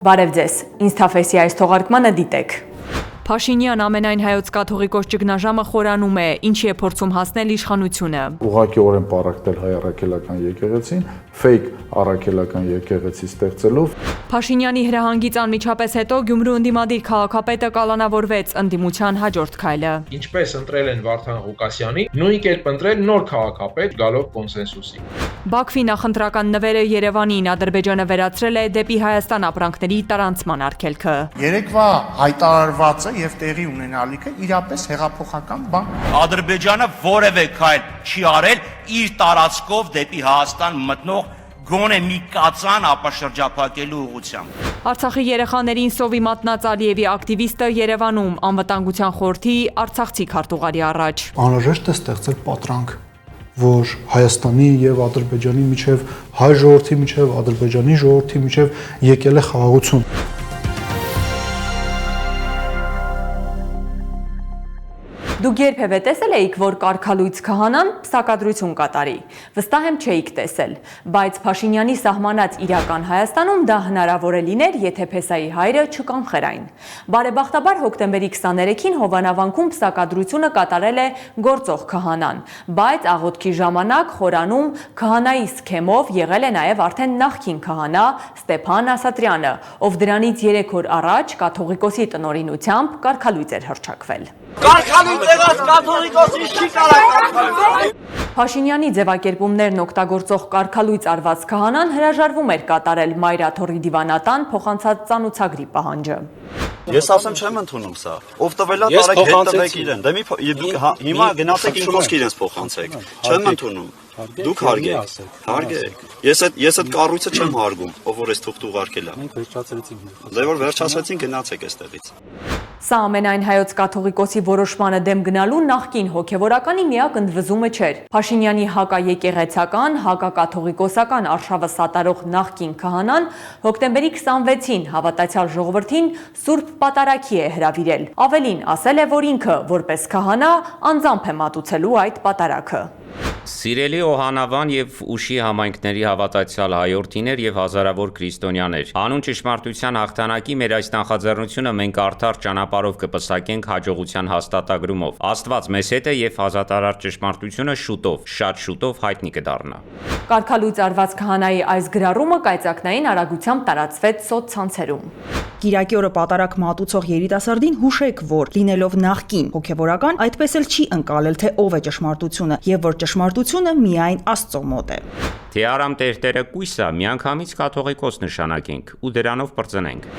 Բարև ձեզ, ինստաֆեսի այս թողարկմանը դիտեք։ Փաշինյան ամենայն հայոց կաթողիկոս ճգնաժամը խորանում է, ինչի է փորձում հասնել իշխանությունը։ Ուղղակիորեն պարակտել հայ առաքելական եկեղեցին, ֆեյք առաքելական եկեղեցի ստեղծելով։ Փաշինյանի հրահանգից անմիջապես հետո Գյումրու ընդդիմադիր քաղաքապետը կալանավորվեց ընդդիմության հաջորդ քայլը։ Ինչպես ընտրել են Վարդան Ղուկասյանի, նույն կերպ ընտրել նոր քաղաքապետ գալով կոնսենսուսի։ Բաքվի նախընտրական նվերը Երևանին, Ադրբեջանը վերացրել է դեպի Հայաստան ապրանքների տարանցման արգելքը։ Երեկվա հայտարարվածը եւ տեղի ունենալիքը իրապես հեղափոխական բան։ Ադրբեջանը որևէ քայլ չի արել իր տարածքով դեպի Հայաստան մտնող գոնե մի կածան ապաշրջափակելու ուղղությամբ։ Արցախի երեխաներին սովի մատնած Ալիևի ակտիվիստը Երևանում անվտանգության խորհրդի արցախցի քարտուղարի առաջ։ Անհրաժեշտ է ստեղծել պատրանք, որ Հայաստանի եւ Ադրբեջանի միջև, հայ ժողովրդի միջև, Ադրբեջանի ժողովրդի միջև եկել է խաղաղություն։ Դուք երբևէ տեսել էիք, որ կարգալույց քահանան պսակադրություն կատարի։ Վստահ եմ չէիք տեսել, բայց Փաշինյանի սահմանած իրական Հայաստանում դա հնարավոր է լիներ, եթե Փեսայի հայրը չկանխեր այն։ Բարեբախտաբար հոկտեմբերի 23-ին Հովանավանքում պսակադրությունը կատարել է գործող քահանան, բայց աղոթքի ժամանակ խորանում քահանայի սքեմով եղել է նաև արդեն նախկին քահանա Ստեփան Ասատրյանը, ով դրանից 3 օր առաջ կաթողիկոսի տնօրինությամբ կարգալույց էր հռչակվել։ Փաշինյանի ձևակերպումներն օգտագործող կարգալույց արված քահանան հրաժարվում էր կատարել Մայրաթոռի դիվանատան փոխանցած ծանուցագրի պահանջը։ Ես ասեմ չեմ ընդունում սա։ Ով տվել է տարեք հետ տվեք իրեն։ Դե մի հիմա գնացեք իմ խոսքի իրենց փոխանցեք։ Չեմ ընդունում։ Դուք հարգեք։ Հարգեք։ Ես այդ կառույցը չեմ հարգում, ով որ էս թուղթ ուղարկել է։ Մենք վերջացրեցինք։ Դե որ վերջացրեցին գնացեք այստեղից։ Սա ամենայն հայոց կաթողիկոսի որոշմանը դեմ գնալու նախկին հոգևորականի միակ ընդվզումը չէր։ Փաշինյանի հակաեկեղեցական, հակակաթողիկոսական արշավը սատարող նախկին քահանան հոկտեմբերի 26-ին հավատացյալ ժողովրդին Սուրբ Պատարագի է հրավիրել։ Ավելին, ասել է, որ ինքը որպես քահանա անձամբ է մատուցելու այդ պատարագը։ Սիրելի Օհանավան եւ Ուշի համայնքների հավատացյալ հայորդիներ եւ հազարավոր քրիստոնյաներ, անուն ճշմարտության հաղթանակի մեր այս նախաձեռնությունը մենք արդար ճանապարհով կպսակենք հաջողության հաստատագրումով։ Աստված մեզ հետ է եւ հազատարար ճշմարտությունը շուտով, շատ շուտով հայտնի կդառնա։ Կարգալույց արված քահանայի այս գրառումը կայծակնային արագությամբ տարածվեց սոցցանցերում։ Կիրակի օրը պատարագ մատուցող երիտասարդին հուշեք, որ լինելով նախկին հոգևորական, այդպես էլ չի ընկալել, թե ով է ճշմարտությունը եւ որ ճշմարտությունը միայն Աստծո մոտ է։ Թե արամ տերտերը կույսա, միանգամից կաթողիկոս նշանակենք ու դրանով պրծնենք։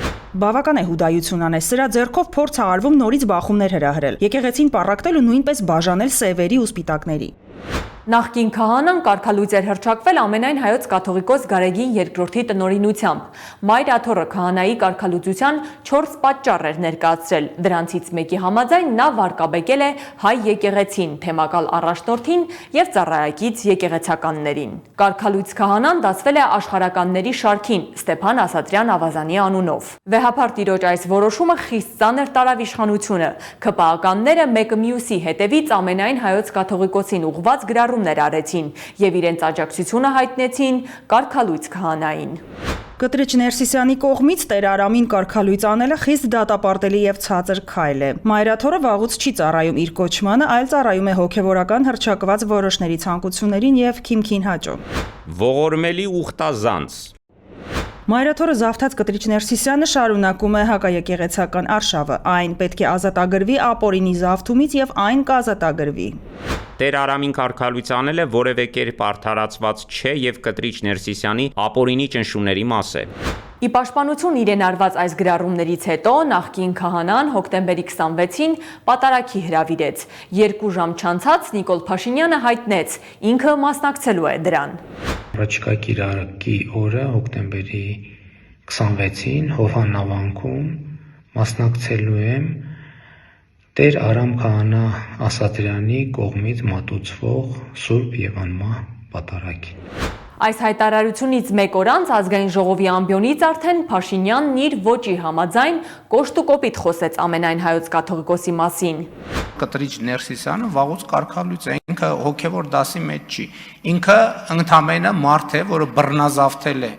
Բավական է հուդայություն անել, սրա ձեռքով փորձ է արվում նորից բախումներ հրահրել, եկեղեցին պառակտել ու նույնպես բաժանել սևերի ու սպիտակների։ Նախկին քահանան կարգալույց էր հռչակվել ամենայն հայոց կաթողիկոս Գարեգին II տնօրինությամբ։ Մայրաթոռը քահանայի կարգալույծության 4 պատճառ էր ներկայացրել, դրանցից մեկի համաձայն նա վարկաբեկել է հայ եկեղեցին, թեմակալ առաջնորդին եւ ծառայակից եկեղեցականներին։ Կարգալույց քահանան դասվել է աշխարհականների շարքին Ստեփան Ասատրյան Ավազանի անունով։ Վեհափար տիրոջ այս որոշումը խիստ ծանր տարավ իշխանությունը։ ՔՊԱ-ականները մեկը մյուսի հետևից ամենայն հայոց կաթողիկոսին ուղղված գրառումներ արեցին եւ իրենց աջակցությունը հայտնեցին կարգալույց քահանային։ Կտրիչ Ներսիսյանի կողմից Տեր Արամին կարգալույց անելը խիստ դատապարտելի եւ ցածր քայլ է։ Մայրաթոռը վաղուց չի ծառայում իր կոչմանը, այլ ծառայում է հոգևորական հռչակված որոշների ցանկություններին եւ քիմքին հաճո։ Ողորմելի ուխտազանց։ Մայրաթոռը զավթած Կտրիչ Ներսիսյանը շարունակում է հակաեկեղեցական արշավը, այն պետք է ազատագրվի ապօրինի զավթումից եւ այն կազատագրվի։ Տեր Արամին կարգալույց անելը որևէ կերպ արդարացված չէ եւ Կտրիչ Ներսիսյանի ապօրինի ճնշումների մաս է։ Ի պաշտպանություն իրեն արված այս գրառումներից հետո նախկին քահանան հոկտեմբերի 26-ին պատարագի հրավիրեց։ 2 ժամ չանցած Նիկոլ Փաշինյանը հայտնեց, ինքը մասնակցելու է դրան։ Առաջիկա կիրակի օրը հոկտեմբերի 26-ին Հովանավանքում մասնակցելու եմ Տեր Արամ քահանա Ասատրյանի կողմից մատուցվող Սուրբ եւ անմահ պատարագին։ Այս հայտարարությունից մեկ օր անց ազգային ժողովի ամբիոնից արդեն Փաշինյանն իր ոճի համաձայն կոշտ ու կոպիտ խոսեց ամենայն հայոց կաթողիկոսի մասին։ Կտրիչ Ներսիսյանը վաղուց կարգալույց է, ինքը հոգևոր դասի մեջ չի։ Ինքը ընդամենը մարդ է, որը բռնազավթել է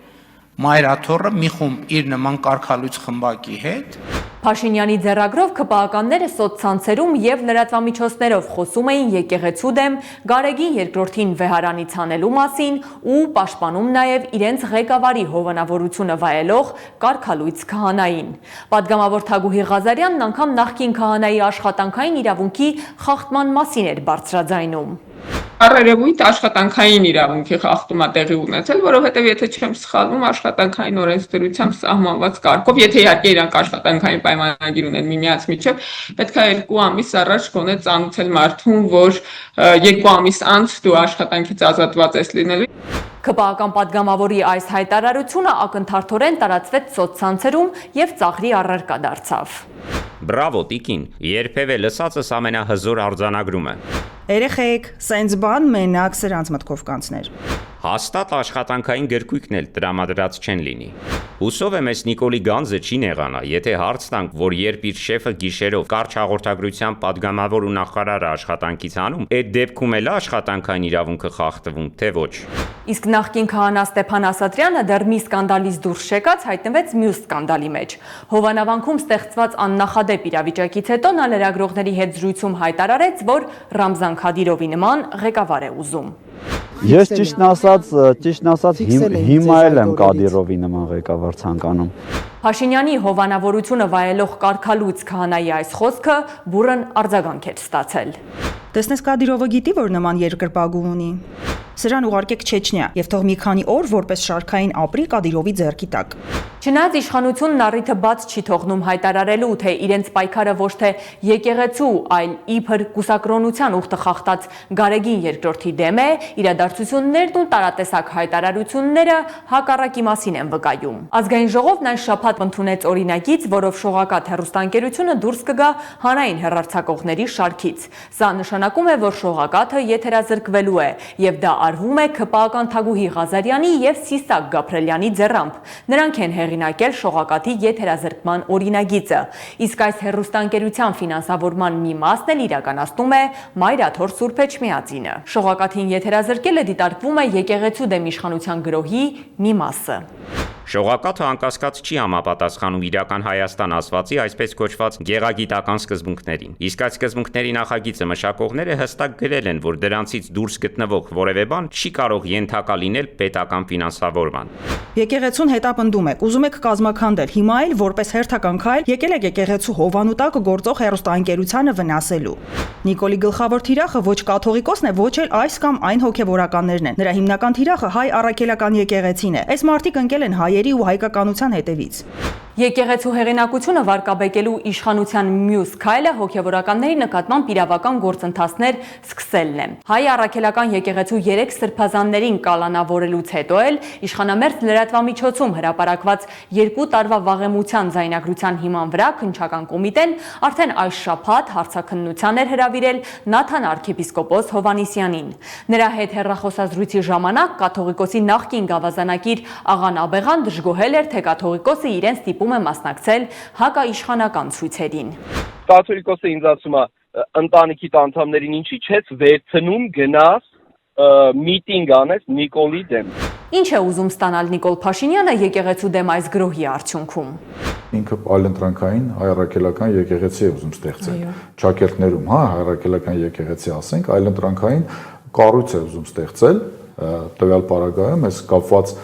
Մայրաթոռը մի խումբ իր նման կարգալույց խմբակի հետ Փաշինյանի ձեռագրով ԿՊԱ-ականները սոցցանցերում եւ լրատվամիջոցներով խոսում էին եկեղեցու դեմ Գարեգին երկրորդին վեհարանից հանելու մասին ու պաշտպանում նաեւ իրենց ղեկավարի հովանավորությունը վայելող կարգալույց քահանային։ Պատգամավոր Թագուհի Ղազարյանն անգամ նախկին քահանայի աշխատանքային իրավունքի խախտման մասին էր բարձրաձայնում։ Առերևույթ աշխատանքային իրավունքի խախտումա տեղի ունեցել, որովհետև եթե չեմ սխալվում, աշխատանքային օրենսդրությամբ սահմանված կարգով, եթե իհարկե իրանք աշխատանքային պայմանագիր ունեն միմյանց միջև, պետք է 2 ամիս առաջ գոնե ծանոթել մարդուն, որ 2 ամիս անց դու աշխատանքից ազատված ես լինելու։ ԿՊԱ-ական պատգամավորի այս հայտարարությունը ակնթարթորեն տարածվեց սոցցանցերում եւ ծաղրի առարկա դարձավ։ Բրավո, Տիկին, երբևէ լսածս ամենահզոր արձանագրումը։ Երեխեք, սենց բան մենակ սրանց մտքով կանցներ։ Հաստատ աշխատանքային գրքույկն էլ տրամադրած չեն լինի։ Հուսով եմ, այս Նիկոլի Գանձը չի նեղանա, եթե հարց տանք, որ երբ իր շեֆը գիշերով կարճ հաղորդագրությամբ պատգամավոր ու նախարարը աշխատանքից հանում, այդ դեպքում էլ աշխատանքային իրավունքը խախտվում, թե ոչ։ Իսկ նախկին քահանա Ստեփան Ասատրյանը դեռ մի սկանդալից դուրս չեկած հայտնվեց մյուս սկանդալի մեջ։ Հովանավանքում ստեղծված աննախադեպ իրավիճակից հետո նա լրագրողների հետ զրույցում հայտարարեց, որ Ռամզան Քադիրովի նման ղեկավար է ուզում։ Ես ճիշտն ասած հիմա էլ եմ Կադիրովի նման ղեկավար ցանկանում։ Փաշինյանի հովանավորությունը վայելող կարգալույց քահանայի այս խոսքը բուռն արձագանք էր ստացել։ Տեսնես Կադիրովը գիտի, որ նման երկրպագու ունի։ Սրան ուղարկեք Չեչնիա եւ թող մի քանի օր որպես շարքային ապրի Կադիրովի ձեռքի տակ։ Չնայած իշխանությունն առիթը բաց չի թողնում հայտարարելու, թե իրենց պայքարը ոչ թե եկեղեցու, այլ իբր կուսակրոնության ուխտը խախտած Գարեգին երկրորդի դեմ է, իրադարձություններն ու տարատեսակ հայտարարությունները հակառակի մասին են վկայում։ Ազգային ժողովն այս շաբաթ ընդունեց օրինագիծ, որով շողակաթ հեռուստաընկերությունը դուրս կգա հանրային հեռարձակողների շարքից։ Սա նշանակում է, որ շողակաթը եթերազրկվելու է, եւ դա արվում է ԿՊԱ-ական Թագուհի Ղազարյանի եւ Սիսակ Գաբրելյանի ձեռամբ։ Նրանք են հեղինակել շողակաթի եթերազրկման օրինագիծը, իսկ այս հեռուստաընկերության ֆինանսավորման մի մասն էլ իրականացնում է Մայրաթոր Սուրբ Էջմիածինը։ Շողակաթին եթերազրկելը դիտարկվում է եկեղեցու դեմ իշխանության գրոհի մի մասը։ Շողակաթը անկասկած չի համապատասխանում իրական Հայաստան ասվածի այսպես կոչված գեղագիտական սկզբունքներին։ Իսկ այդ սկզբունքների նախագիծը մշակողները հստակ գրել են, որ դրանցից դուրս գտնվող որևէ բան չի կարող ենթակա լինել պետական ֆինանսավորման։ Եկեղեցուն հետապնդում եք, ուզում եք կազմաքանդել, հիմա էլ որպես հերթական քայլ եկել եք եկեղեցու հովանու տակ գործող հեռուստաընկերությանը վնասելու։ Նիկոլի գլխավոր թիրախը ոչ կաթողիկոսն է, ոչ էլ այս կամ այն հոգևորականներն են։ Նրա հիմնական թիրախը հայ առաքելական եկեղեցին է։ Այս մարդիկ ընկել են հայերի ու հայկականության հետևից։ Եկեղեցու հեղինակությունը վարկաբեկելու իշխանության մյուս քայլը հոգևորականների նկատմամբ իրավական գործընթացներ սկսելն է։ Հայ առաքելական եկեղեցու 3 սրբազաններին կալանավորելուց հետո էլ իշխանամերձ լրատվամիջոցում հրապարակված 2 տարվա վաղեմության ձայնագրության հիման վրա քննչական կոմիտեն արդեն այս շաբաթ հարցաքննության էր հրավիրել Նաթան arczepiskopos Հովանիսյանին։ Նրա հետ հեռախոսազրույցի ժամանակ կաթողիկոսի նախկին գավազանակիր Աղան Աբեղան դժգոհել էր, թե կաթողիկոսը իրենց ստիպում է մասնակցել հակաիշխանական ցույցերին։ Կաթողիկոսը ինձ ասում է ընտանիքի անդամներին ինչի չես վերցնում գնաս միտինգ անես Նիկոլի դեմ։ Ինչ է ուզում ստանալ Նիկոլ Փաշինյանը եկեղեցու դեմ այս գրոհի արդյունքում։ Ինքը այլընտրանքային հայրաքելական եկեղեցի է ուզում ստեղծել։ Ճակերտներում, հայրաքելական եկեղեցի ասենք, այլընտրանքային կառույց է ուզում ստեղծել, տվյալ պարագայում էս կապված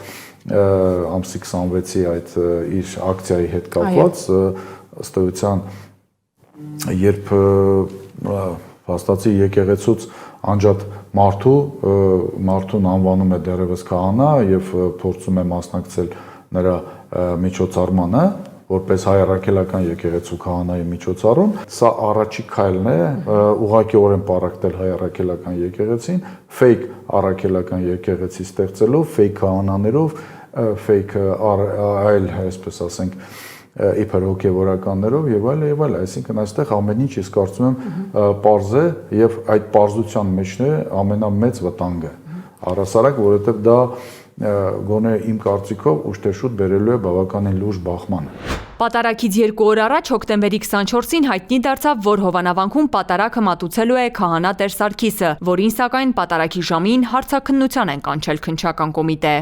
ամսի 26-ի այդ իր ակցիայի հետ կապված ըստ էության երբ հաստատի եկեղեցուց անջատ մարդուն անվանում է դերևս քահանա եւ փորձում է մասնակցել նրա միջոցառմանը որպես հայ առաքելական եկեղեցու քահանայի միջոցառում, սա առաջի քայլն է, ուղղակիորեն պարակտել հայ առաքելական եկեղեցին, fake առաքելական եկեղեցի ստեղծելով, fake քահանաներով, fake այլ, այսպես ասենք, իբր հոգևորականներով եւ այլ, այսինքն այստեղ ամեն ինչ ես կարծում եմ պարզ է եւ այդ պարզության մեջն է ամենամեծ վտանգը։ Առհասարակ, որովհետեւ դա գոնե իմ կարծիքով ուշ թե շուտ բերելու է բավականին լուրջ բախման։ Պատարագից 2 օր առաջ հոկտեմբերի 24-ին հայտնի դարձավ, որ Հովանավանքում պատարագը մատուցելու է քահանա Տեր Սարգիսը, որին սակայն պատարագի ժամին հարցաքննության են կանչել քննչական կոմիտե։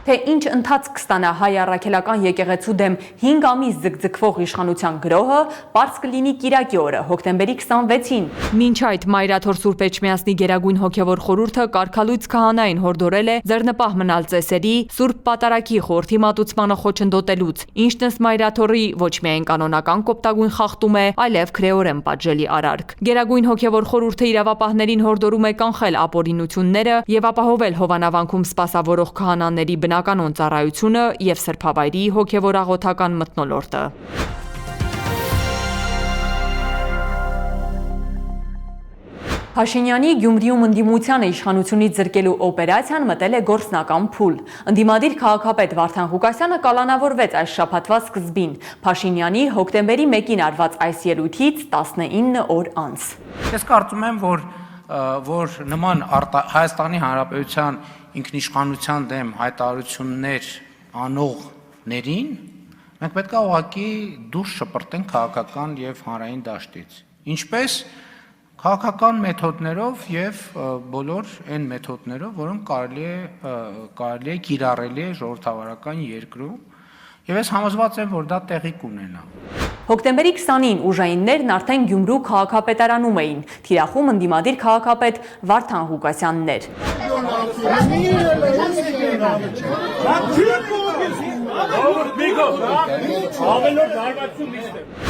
թե ինչ ընթացք կստանա հայ առաքելական եկեղեցու դեմ 5 ամիս ձգձգվող իշխանության գրոհը, պարզ կլինի կիրակի օրը, հոկտեմբերի 26-ին։ Մինչ այդ Մայրաթոր Սուրբ Էջմիածնի Գերագույն հոգևոր խորհուրդը կարգալույց քահանային հորդորել է ձեռնպահ մնալ ծեսերի, Սուրբ Պատարագի խորհրդի մատուցմանը խոչընդոտելուց, ինչն ըստ Մայրաթորի ոչ միայն կանոնական կոպտագույն խախտում է, այլև քրեորեն պատժելի արարք։ Գերագույն հոգևոր խորհուրդը իրավապահներին հորդորում է կանխել ապօրինությունները եւ ապահովել Հովանավանքում սպասավորող քահանաների բնականոն ծառայությունը եւ սրբավայրի հոգևոր աղոթական մթնոլորտը։ Փաշինյանի Գյումրիում ընդդիմությանը իշխանությունից զրկելու օպերացիան մտել է գործնական փուլ։ Ընդդիմադիր քաղաքապետ Վարդան Ղուկասյանը կալանավորվեց այս շաբաթվա սկզբին, Փաշինյանի հոկտեմբերի 1-ին արված այս ելույթից 19 օր անց։ Ես կարծում եմ, որ նման Հայաստանի Հանրապետության ինքնիշխանության դեմ հայտարարություններ անողներին մենք պետք է ուղղակի դուրս շպրտենք քաղաքական եւ հանրային դաշտից։ Ինչպես քաղաքական մեթոդներով եւ բոլոր այն մեթոդներով, որոնք կարելի է կիրառելի է ժողովրդավարական երկրում, եւ ես համոզված եմ, որ դա տեղի կունենա։ Հոկտեմբերի 20-ին ուժայիններն արդեն Գյումրու քաղաքապետարանում էին, թիրախում ընդդիմադիր քաղաքապետ Վարդան Ղուկասյանն էր։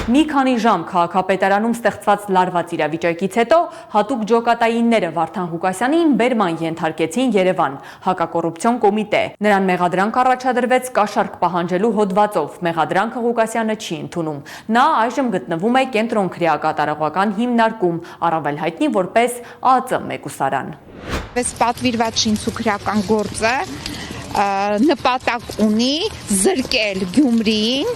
Մի քանի ժամ քաղաքապետարանում ստեղծված լարված իրավիճակից հետո հատուկ ջոկատայինները Վարդան Ղուկասյանին բերման ենթարկեցին Երևան, հակակոռուպցիոն կոմիտե։ Նրան մեղադրանք առաջադրվեց կաշառք պահանջելու հոդվածով, մեղադրանքը Ղուկասյանը չի ընդունում։ Նա այժմ գտնվում է կենտրոն քրեակատարողական հիմնարկում, առավել հայտնի որպես ԱԱԾ մեկուսարան։ Այս պատվիրված շինցուքրական գործը նպատակ ունի զրկել Գյումրիին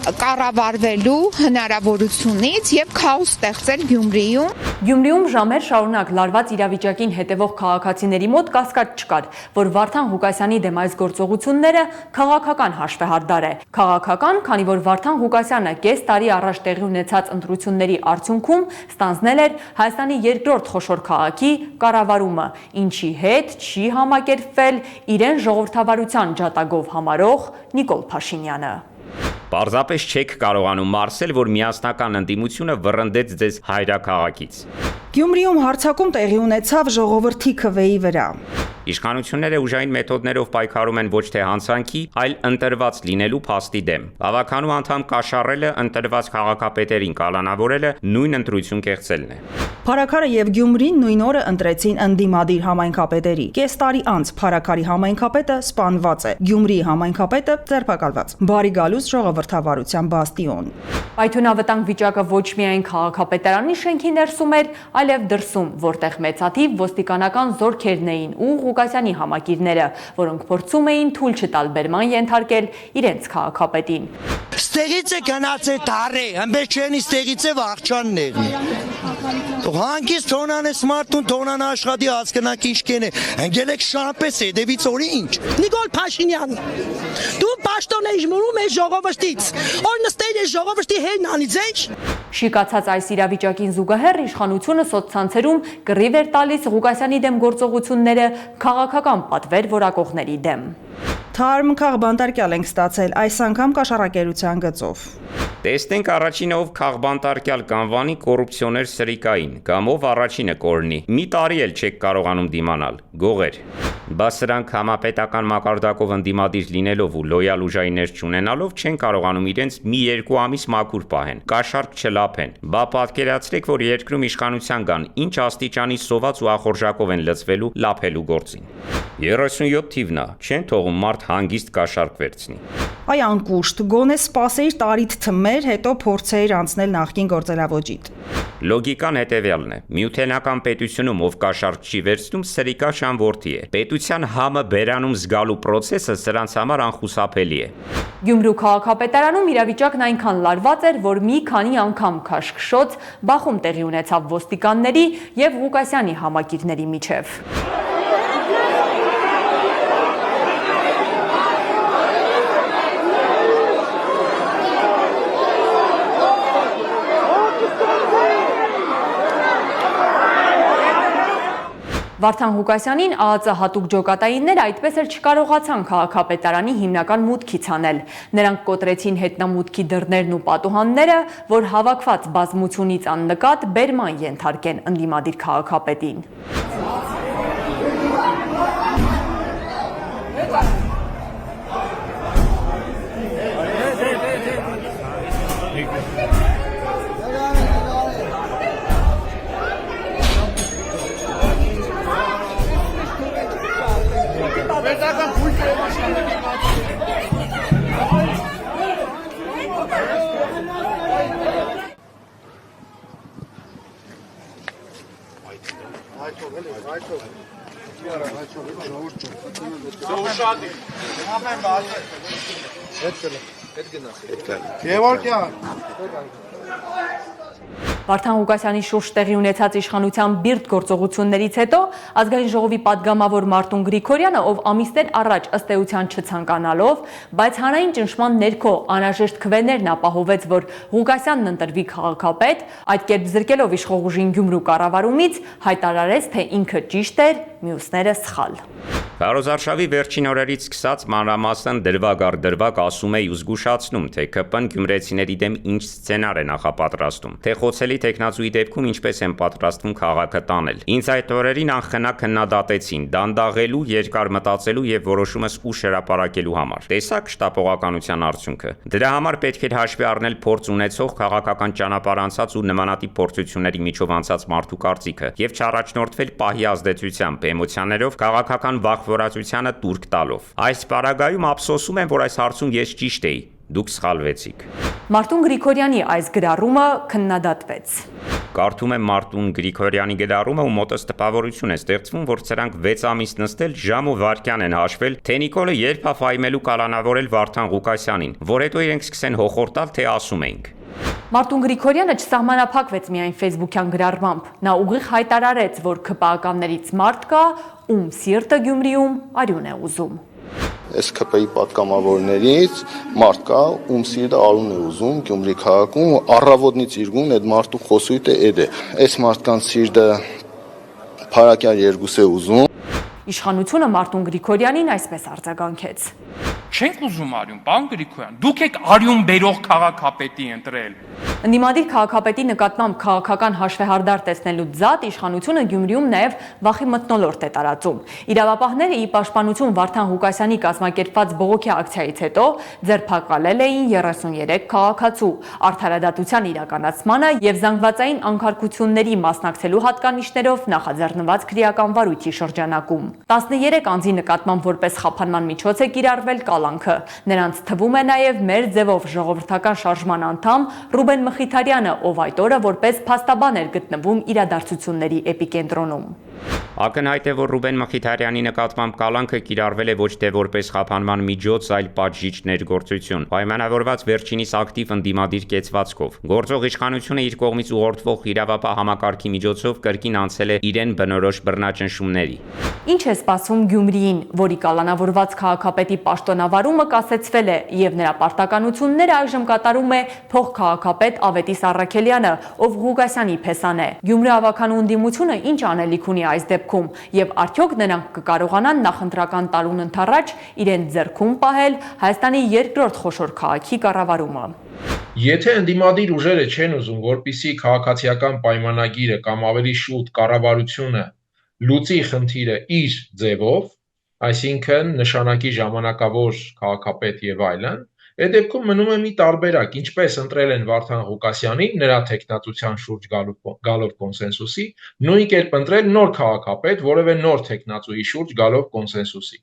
կառավարվելու հնարավորությունից եւ քաոս ստեղծել Գյումրիում։ Գյումրիում ժամեր շարունակ լարված իրավիճակին հետևող քաղաքացիների մոտ կասկած չկար, որ Վարդան Ղուկասյանի դեմ այս գործողությունները քաղաքական հաշվեհարդար է։ Քաղաքական, քանի որ Վարդան Ղուկասյանը կես տարի առաջ տեղի ունեցած ընտրությունների արդյունքում ստանձնել էր Հայաստանի երկրորդ խոշոր քաղաքի կառավարումը, ինչի հետ չի համակերպվել իրեն ժողովրդավարության ջատագով համարող Նիկոլ Փաշինյանը։ Պարզապես չեք կարողանում մարսել, որ միասնական ընդդիմությունը վռնդեց ձեզ հայրաքաղաքից։ Գյումրիում հարձակում տեղի ունեցավ ժողովրդի քվեի վրա։ Իշխանությունները ուժային մեթոդներով պայքարում են ոչ թե հանցանքի, այլ ընտրված լինելու փաստի դեմ։ Ավականու անդամ կաշառելը, ընտրված քաղաքապետերին կալանավորելը նույն ընտրություն կեղծելն է։ Փարաքարը եւ Գյումրին նույն օրը ընտրեցին ընդդիմադիր համայնքապետերի։ Կես տարի անց Փարաքարի համայնքապետը սպանված է, Գյումրիի համայնքապետը ձերբակալված։ Բարի գալուց ժողովրդավարության բաստիոն։ Պայթյունավտանգ վիճակը ոչ միայն քաղաքապետարանի շենքի ներսում էր, այլև դրսում, որտեղ մեծաթիվ ոստիկանական զորքերն էին ու Ղուկասյանի համակիրները, որոնք փորձում էին թույլ չտալ բերման ենթարկել իրենց քաղաքապետին։ Ստեղից է գնացել դարե, հմբեջ չեն ստեղից է վախճաններ։ Հանգիստ թոնան է սմարտուն, թոնան աշխատի հասկնակ ինչքեն է, ընգել եք շամպես է, դևից օրի ինչ։ Նիկոլ Փաշինյան, դու պաշտոն ես մուրում ես ժողովրդից, որ նստել ես ժողովրդի հերն անից էջ։ Շիկացած այս իրավիճակին զուգահեռ իշխանությունը սոցցանցերում կռիվ էր տալիս Ղուկասյանի դեմ գործողությունները քաղաքական պատվեր որակողների դեմ։ Թարմ քաղբանտարկյալ ենք ստացել այս անգամ կաշառակերության գծով։ Տեսնենք առաջինը ով քաղբանտարկյալ կանվանի կոռուպցիոներ սրիկային, կամ ով առաջինը կորնի։ Մի տարի էլ չեք կարողանում դիմանալ, գողեր։ Բա սրանք համապետական մակարդակով ընդդիմադիր լինելով ու լոյալ ուժայիններ չունենալով չեն կարողանում իրենց մի երկու ամիս մաքուր պահեն, կաշառք չլափեն։ Բա պատկերացրեք, որ երկրում իշխանության կան, ինչ աստիճանի սոված ու ախորժակով են լծվելու լափելու գործին։ 37 թիվն է, չեն թողում մարդ հանգիստ կաշառք վերցնի։ Այ անկուշտ, գոնե սպասեիր տարիդ թմեր, հետո փորձեիր անցնել նախկին գործելավոճիդ։ Լոգիկան հետևյալն է. Միութենական պետությունում ով կաշառք չի վերցնում, սրիկա շանորդի է։ Պետության համը բերանում զգալու process-ը սրանց համար անխուսափելի է։ Գյումրու քաղաքապետարանում իրավիճակն այնքան լարված էր, որ մի քանի անգամ քաշքշոց բախում տեղի ունեցավ ոստիկանների եւ Ղուկասյանի համակիրների միջև։ Վարդան Ղուկասյանին ԱԱԾ հատուկ ջոկատայինները այդպես էլ չկարողացան քաղաքապետարանի հիմնական մուտքից հանել։ Նրանք կոտրեցին հետնամուտքի դռներն ու պատուհանները, որ հավաքված բազմությունից աննկատ բերման ենթարկեն ընդդիմադիր քաղաքապետին։ Վարդան Ղուկասյանի շուրջ տեղի ունեցած իշխանության բիրտ գործողություններից հետո Ազգային ժողովի պատգամավոր Մարտուն Գրիգորյանը, ով ամիսներ առաջ ըստ էության չցանկանալով, բայց հանրային ճնշման ներքո անհրաժեշտ քվեներն ապահովեց, որ Ղուկասյանն ընտրվի քաղաքապետ, այդ կերպ զրկելով իշխող ուժին Գյումրու կառավարումից, հայտարարեց, թե ինքը ճիշտ էր, մյուսները սխալ։ Քարոզարշավի վերջին օրերից սկսած մանրամասն դրվագ առ դրվագ ասում է ու զգուշացնում, թե ԿՊ-ն գյումրեցիների դեմ ինչ սցենար է նախապատրաստում, թե խոցելի տեխնացուի դեպքում ինչպես են պատրաստվում քաղաքը տանել։ Ինձ այդ օրերին անխնա քննադատեցին, դանդաղելու, երկար մտածելու եւ որոշումս ուշ հրապարակելու համար։ Տեսակ շտապողականության արդյունքը։ Դրա համար պետք էր հաշվի առնել փորձ ունեցող քաղաքական ճանապարհ անցած ու նմանատիպ փորձությունների միջով անցած մարդու կարծիքը եւ չառաջնորդվել պահի ազդեցությամբ, էմոցիաներով, քաղաքական վախվորածությանը տուրք տալով։ Այս պարագայում ափսոսում եմ, որ այս հարցում ես ճիշտ էի, դուք սխալվեցիք։ Մարտուն Գրիգորյանի այս գրառումը քննադատվեց։ Կարդում եմ Մարտուն Գրիգորյանի գրառումը ու մոտս տպավորություն է ստեղծվում, որ սրանք 6 ամիս նստել ժամ ու վայրկյան են հաշվել, թե Նիկոլը երբ է ֆայմելու կալանավորել Վարդան Ղուկասյանին, որ հետո իրենք սկսեն հոխորտալ, թե ասում էինք։ Մարտուն Գրիգորյանը չսահմանափակվեց միայն ֆեյսբուքյան գրառմամբ, նա ուղիղ հայտարարեց, որ ԿՊԱ-ականներից մարդ կա, ում սիրտը Գյումրիում արյուն է ուզում։ Այս ԿՊ-ի պատգամավորներից մարդ կա, ում սիրտը արյուն է ուզում Գյումրի քաղաքում, առավոտից իրգուն այդ մարդու խոսույթը էդ է։ Այս մարդկանց սիրտը փարակյալ երկուս է ուզում։ Իշխանությունը Մարտուն Գրիգորյանին այսպես արձագանքեց. Չենք ուզում արյուն, պարոն Գրիգորյան, դուք եք արյուն բերող քաղաքապետի ընտրել։ Ընդդիմադիր քաղաքապետի նկատմամբ քաղաքական հաշվեհարդար տեսնելու ձատ իշխանությունը Գյումրիում նաև վախի մթնոլորտ է տարածում։ Իրավապահները ի պաշտպանություն Վարդան Ղուկասյանի կազմակերպված բողոքի ակցիայից հետո ձերբակալել էին 33 քաղաքացու, արդարադատության իրականացմանը եւ զանգվածային անկարգությունների մասնակցելու հատկանիշներով նախաձեռնված քրեական վարույթի շրջանակում։ 13 անձի նկատմամբ որպես խափանման միջոց է կիրառվել կալանքը։ Նրանց թվում է նաև մեր ձևով ժողովրդական շարժման անդամ Ռուբեն Մխիթարյանը, ով այդ օրը որպես փաստաբան էր գտնվում իրադարձությունների էպիկենտրոնում։ Ակնհայտ է, որ Ռուբեն Մխիթարյանի նկատմամբ կալանքը կիրառվել է ոչ թե որպես խափանման միջոց, այլ պատժիչ ներգործություն, պայմանավորված վերջինիս ակտիվ ընդդիմադիր կեցվածքով։ Գործող իշխանությունը իր կողմից ուղղորդվող իրավապահ համակարգի միջոցով կրկին անցել է իրեն բնորոշ բռնաճնշումների։ Ինչ է սպասվում Գյումրիին, որի կալանավորված քաղաքապետի պաշտոնավարումը կասեցվել է եւ նրա պարտականությունները այժմ կատարում է փոխքաղաքապետ Ավետիս Առաքելյանը, ով Ղուկասյանի փեսան է։ Գյումրի ավականու ընդդիմությունը ինչ անելիք ունի այս դեպքում եւ արդյոք նրանք կկարողանան նախընտրական տարուն ընթառաջ իրեն ձեռքում պահել Հայաստանի երկրորդ խոշոր քաղաքի կառավարումը։ Եթե ընդդիմադիր ուժերը չեն ուզում, որպիսի քաղաքացիական պայմանագիրը կամ ավելի շուտ կառավարությունը լուծի խնդիրը իր ձևով, այսինքն նշանակի ժամանակավոր քաղաքապետ եւ այլն, այդ դեպքում մնում է մի տարբերակ, ինչպես ընտրել են Վարդան Ղուկասյանին նրա տեխնատության շուրջ գալով կոնսենսուսի, նույն կերպ ընտրել նոր քաղաքապետ, որևէ նոր տեխնատուի շուրջ գալով կոնսենսուսի։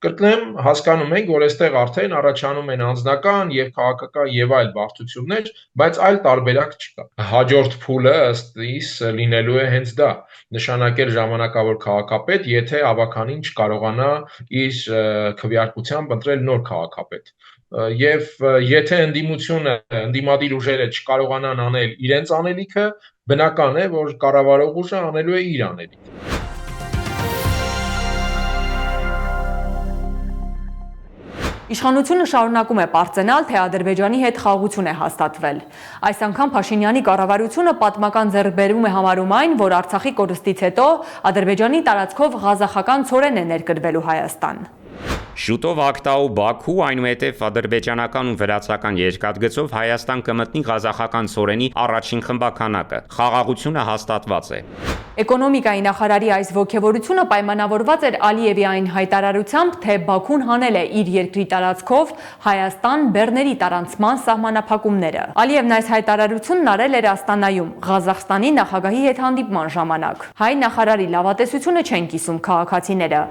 Կրկնեմ, հասկանում ենք, որ այստեղ արդեն առաջանում են անձնական եւ քաղաքական եւ այլ բարդություններ, բայց այլ տարբերակ չկա։ Հաջորդ փուլը ըստ իս լինելու է հենց դա՝ նշանակել ժամանակավոր քաղաքապետ, եթե ավականին չկարողանա իր քվեարկությամբ ընտրել նոր քաղաքապետ։ Եվ եթե ընդդիմադիր ուժերը չկարողանան անել իրենց անելիքը, բնական է, որ կառավարող ուժը անելու է իր անելիքը։ Իշխանությունը շարունակում է պարծենալ, թե Ադրբեջանի հետ խաղաղություն է հաստատվել։ Այս անգամ Փաշինյանի կառավարությունը պատմական ձեռքբերում է համարում այն, որ Արցախի կորստից հետո Ադրբեջանի տարածքով ղազախական ցորեն է ներկրվելու Հայաստան։ Շուտով Ակտաու Բաքու, այնուհետև ադրբեջանական ու վրացական երկաթգծով Հայաստան կմտնի ղազախական ցորենի առաջին խմբականակը։ Խաղաղությունը հաստատված է։ Էկոնոմիկայի նախարարի այս ողջավորությունը պայմանավորված էր Ալիևի այն հայտարարությամբ, թե Բաքուն հանել է իր երկրի տարածքով Հայաստան-Բեռների տարանցման սահմանափակումները։ Ալիևն այս հայտարարությունն արել էր Աստանայում Ղազախստանի նախագահի հետ հանդիպման ժամանակ։ Հայ նախարարի լավատեսությունը չեն կիսում քաղաքացիները։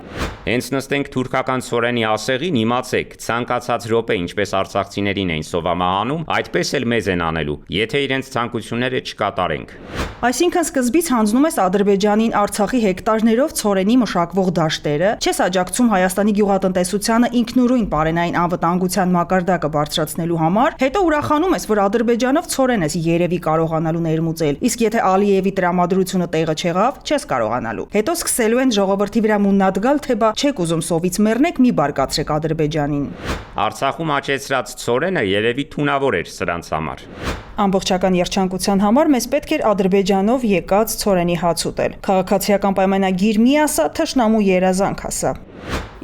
Հենց նստենք թուրքական ցորենի ասեղին, իմացեք, ցանկացած րոպե, ինչպես արցախցիներին էին սովամահանում, այդպես էլ մեզ են անելու, եթե իրենց ցանկությունները չկատարենք։ Այսինքն սկզբից հանձնում ես Ադրբեջանին Արցախի հեկտարներով ցորենի մշակվող դաշտերը, չես աջակցում Հայաստանի գյուղատնտեսությանը ինքնուրույն պարենային անվտանգության մակարդակը բարձրացնելու համար, հետո ուրախանում ես, որ Ադրբեջանով ցորեն ես երևի կարողանալու ներմուծել, իսկ եթե Ալիևի տրամադրությունը տեղը չեղավ, չես կարողանալու։ Հետո սկսելու են ժողովրդի վրա մուննատ գալ, թե բա չեք ուզում սովից մեռնեք, մի բարկացրեք Ադրբեջանին։ Արցախում աճեցրած ցորենը երևի թունավոր էր սրանց համար։ Ամբողջական երջանկության համար մեզ պետք էր Ադրբեջանով եկած ցորենի հաց ուտել։ Քաղաքացիական պայմանագիր մի ասա, թշնամու երազանք ասա։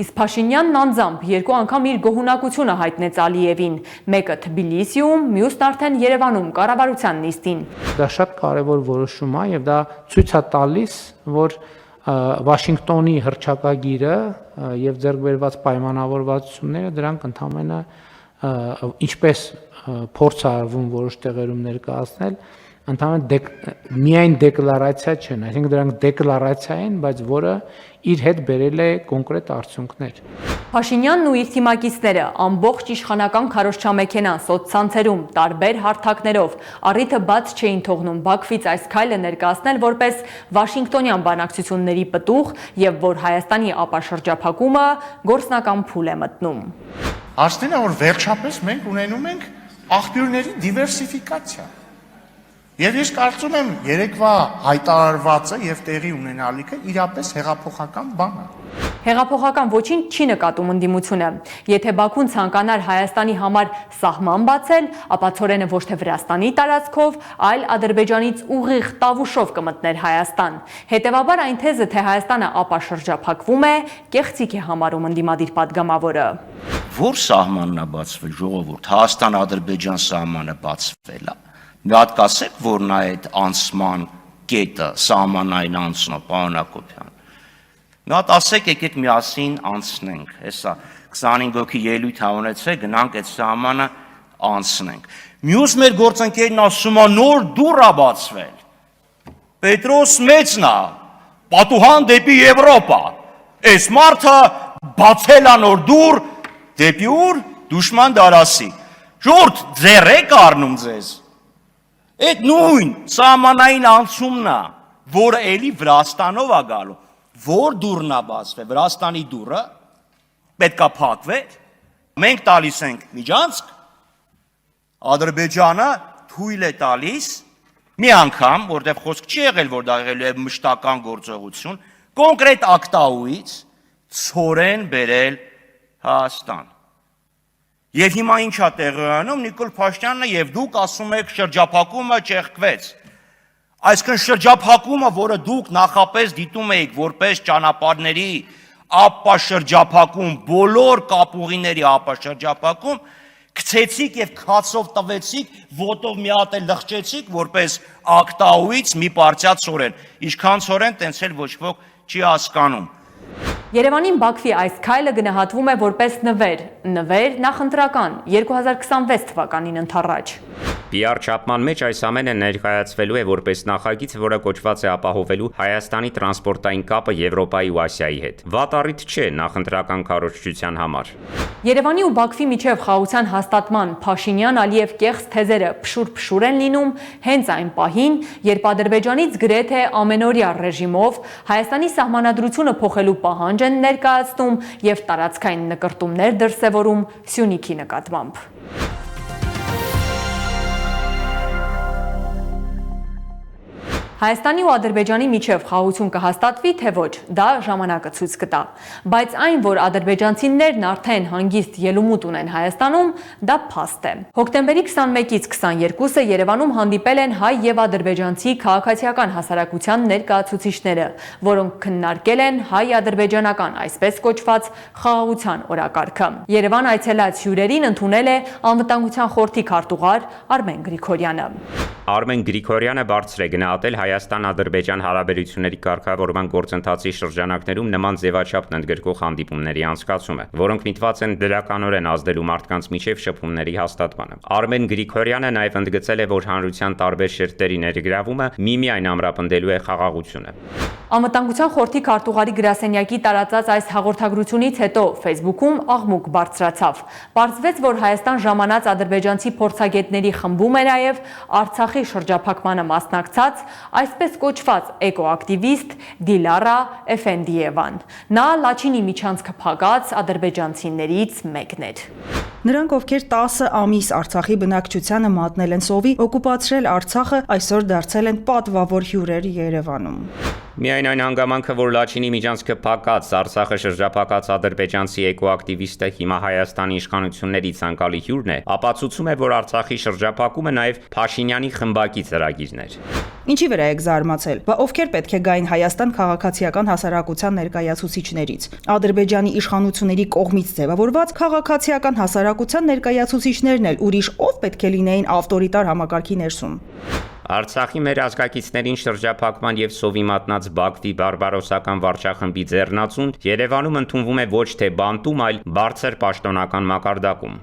Իսկ Փաշինյանն անձամբ երկու անգամ իր գոհունակությունը հայտնեց Ալիևին, մեկը Թբիլիսիում, մյուսն արդեն Երևանում կառավարության նիստին։ Դա շատ կարևոր որոշում է եւ դա ցույց է տալիս, որ Վաշինգտոնի հռչակագիրը եւ ձեռքբերված պայմանավորվածությունները դրանք ընդհանրապես ինչպես փորձ արվում որոշ տեղերում ներկայացնել, ընդհանրապես միայն դեկլարացիա չեն, այսինքն դրանք դեկլարացիա են, բայց որը իր հետ բերել է կոնկրետ արդյունքներ։ Փաշինյանն ու իր թիմակիցները ամբողջ իշխանական քարոզչամեքենան սոցցանցերում տարբեր հարթակներով առիթը բաց չէին թողնում Բաքվից այս քայլը ներկայացնել որպես Վաշինգտոնյան բանակցությունների պտուղ եւ որ Հայաստանի ապաշրջափակումը գործնական փուլ է մտնում։ Հարցն է, որ վերջապես մենք ունենում ենք աղբյուրների դիվերսիֆիկացիա։ Եվ ես կարծում եմ երեկվա հայտարարվածը եւ տեղի ունենալիքը իրապես հեղափոխական բան է։ Հեղափոխական ոչինչ չի նկատում ընդդիմությունը։ Եթե Բաքուն ցանկանար Հայաստանի համար սահման բացել, ապա ցորենը ոչ թե Վրաստանի տարածքով, այլ Ադրբեջանից ուղիղ տավուշով կմտներ Հայաստան։ Հետևաբար այն թեզը, թե Հայաստանը ապաշրջափակվում է, կեղծիք է համարում ընդդիմադիր падգամավորը։ Որ սահմանն է բացվել, ժողովուրդ, Հայաստան-Ադրբեջան սահմանը բացվել է։ Մի հատ կասեք, որ նա այդ անցման կետը սահմանային անցնո, պարոն Հակոբյան։ Մի հատ ասեք, եկեք միասին անցնենք, հեսա 25 հոգի ելույթ ունեցեք, գնանք այդ սահմանը անցնենք։ Մյուս մեր գործընկերն ասում է նոր դուռ է բացվել։ Պետրոս մեծն է, պատուհան դեպի Եվրոպա։ Այս մարդը բացել է նոր դուռ դեպի ուր դուշման դարասի։ Ժողովուրդ, ձեռ եք առնում ձեզ։ Այդ նույն սահմանային անցումն է, որը էլի Վրաստանով է գալու։ Որ դուռն է բացվել, Վրաստանի դուռը պետքա փակվեր։ Մենք տալիս ենք միջանցք, Ադրբեջանը թույլ է տալիս մի անգամ, որտեղ խոսք չի եղել, որ դա եղել է մշտական գործողություն, կոնկրետ Ակտաուից ցորեն բերել Հայաստան։ Եվ հիմա ինչ է տեղի ունենում, Նիկոլ Փաշինյանը եւ դուք ասում եք շրջափակումը ճեղքվեց։ Այսինքն շրջափակումը, որը դուք նախապես դիտում եք որպես ճանապարհների ապաշրջափակում, բոլոր կապուղիների ապաշրջափակում, գցեցիք եւ քացով տվեցիք, ոտով մի հատ էլ լղջեցիք որպես Ակտաուից մի պարտիա ցորեն։ Ինչքան ցորեն, տենց էլ ոչ ոք չի հասկանում։ Երևանին Բաքվի այս քայլը գնահատվում է որպես նվեր նախընտրական 2026 թվականին ընդառաջ։ PR չափման մեջ այս ամենը ներկայացվելու է որպես նախագիծ, որը կոչված է ապահովելու Հայաստանի տրանսպորտային կապը Եվրոպայի ու Ասիայի հետ։ Վատ առիթ չէ նախընտրական քարոզչության համար։ Երևանի ու Բաքվի միջև խաղաղության հաստատման Փաշինյան-Ալիև կեղծ թեզերը փշուր են լինում հենց այն պահին, երբ Ադրբեջանից գրեթե ամենօրյա ռեժիմով Հայաստանի սահմանադրությունը փոխելու պահանջ են ներկայացնում եւ տարածքային նկրտումներ դրսեւորում Սյունիքի նկատմամբ։ Հայաստանի ու Ադրբեջանի միջև խաղաղություն կհաստատվի, թե ոչ, դա ժամանակը ցույց կտա։ Բայց այն, որ ադրբեջանցիներն արդեն հանգիստ ելումուտ ունեն Հայաստանում, դա փաստ է։ Հոկտեմբերի 21-ից 22-ը Երևանում հանդիպել են հայ եւ ադրբեջանցի քաղաքացիական հասարակության ներկայացուցիչները, որոնք քննարկել են հայ-ադրբեջանական, այսպես կոչված խաղաղության օրակարգը։ Երևան այցելած հյուրերին ընդունել է Անվտանգության խորհրդի քարտուղար Արմեն Գրիգորյանը։ Արմեն Գրիգորյանը բարձր է գնահատել Հայաստան-Ադրբեջան հարաբերությունների կարգավորման գործընթացի շրջանակներում նման ձևաչափն ընդգրկող հանդիպումների անցկացումը, որոնք միտված են դրականորեն ազդելու մարդկանց միջև շփումների հաստատմանը։ Արմեն Գրիգորյանը նաև ընդգծել է, որ հանրության տարբեր շերտերի ներգրավումը միմիայն ամրապնդելու է խաղաղությունը։ Անվտանգության խորհրդի քարտուղարի գրասենյակի տարածած այս հաղորդագրությունից հետո Facebook-ում աղմուկ բարձրացավ։ Պարզվեց, որ Հայաստան ժամանած ադրբեջանցի փորձագետների խմբում է նաև Արցախի շրջափակմանը մասնակցած, այսպես կոչված էկոակտիվիստ Դիլարա Էֆենդիևան։ Նա Լաչինի միջանցքը փակած ադրբեջանցիներից մեկն էր։ Նրանք, ովքեր 10 ամիս Արցախի բնակչությանը մատնել են սովի, օկուպացրել Արցախը, այսօր դարձել են պատվավոր հյուրեր Երևանում։ Միայն այն հանգամանքը, որ Լաչինի միջանցքը փակած Արցախը շրջափակած ադրբեջանցի էկոակտիվիստը հիմա Հայաստանի իշխանությունների ցանկալի հյուրն է, ապացուցում է, որ Արցախի շրջափակումը նաև Փաշինյանի խմբակի ծրագիրն էր։ Ինչի վրա եք զարմացել, բա ովքեր պետք է գային Հայաստան քաղաքացիական հասարակության ներկայացուցիչներից։ Ադրբեջանի իշխանությունների կողմից ձևավորված քաղաքացիական հասարակության ներկայացուցիչներն էլ ուրիշ ով պետք է լինեին ավտորիտար համակարգի ներսում։ Արցախի մեր ազգակիցներին շրջափակման եւ սովի մատնած Բաքվի բարբարոսական վարչախմբի ձեռնածուն Երևանում ընդունվում է ոչ թե բանտում, այլ բարձր պաշտոնական մակարդակում։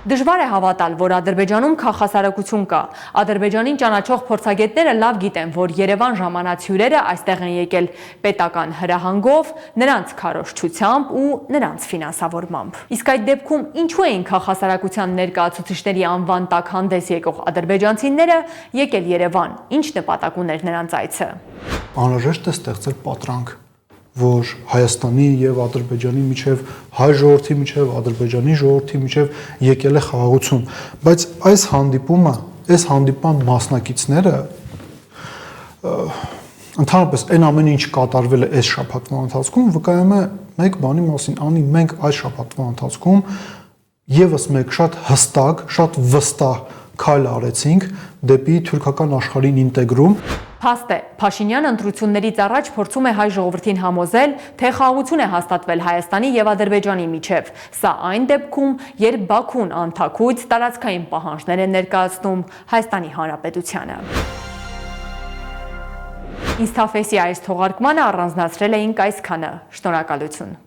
Դժվար է հավատալ, որ Ադրբեջանում քաղաքասարակություն կա։ Ադրբեջանին ճանաչող փորձագետները լավ գիտեն, որ Երևան ժամանած հյուրերը այստեղ են եկել պետական հրահանգով, նրանց քարոզչությամբ ու նրանց ֆինանսավորմամբ։ Իսկ այդ դեպքում ինչու էին քաղաքասարակության ներկայացուցիչների անվան տակ հանդես եկող ադրբեջանցիները եկել Երևան, ինչ նպատակ ուներ նրանց այցը։ Անհրաժեշտ է ստեղծել պատրանք, որ Հայաստանի եւ Ադրբեջանի միջև, հայ ժողովրդի միջև, Ադրբեջանի ժողովրդի միջև եկել է խաղաղություն, բայց այս հանդիպման մասնակիցները ընդհանրապես այն ամենը ինչ կատարվել է այս շաբաթվա ընթացքում, վկայում է մեկ բանի մասին, անի մենք այս շաբաթվա ընթացքում եւս մեկ շատ հստակ, շատ վստահ քայլ արեցինք դեպի թուրքական աշխարհին ինտեգրում։ Փաստ է, Փաշինյանը ընտրություններից առաջ փորձում է հայ ժողովրդին համոզել, թե խաղաղություն է հաստատվել Հայաստանի եւ Ադրբեջանի միջև։ Սա այն դեպքում, երբ Բաքուն անթաքույց տարածքային պահանջներ է ներկայացնում Հայաստանի Հանրապետությանը։ Ինստաֆեսի այս թողարկմանը առանձնացրել էինք այսքանը։ Շնորհակալություն։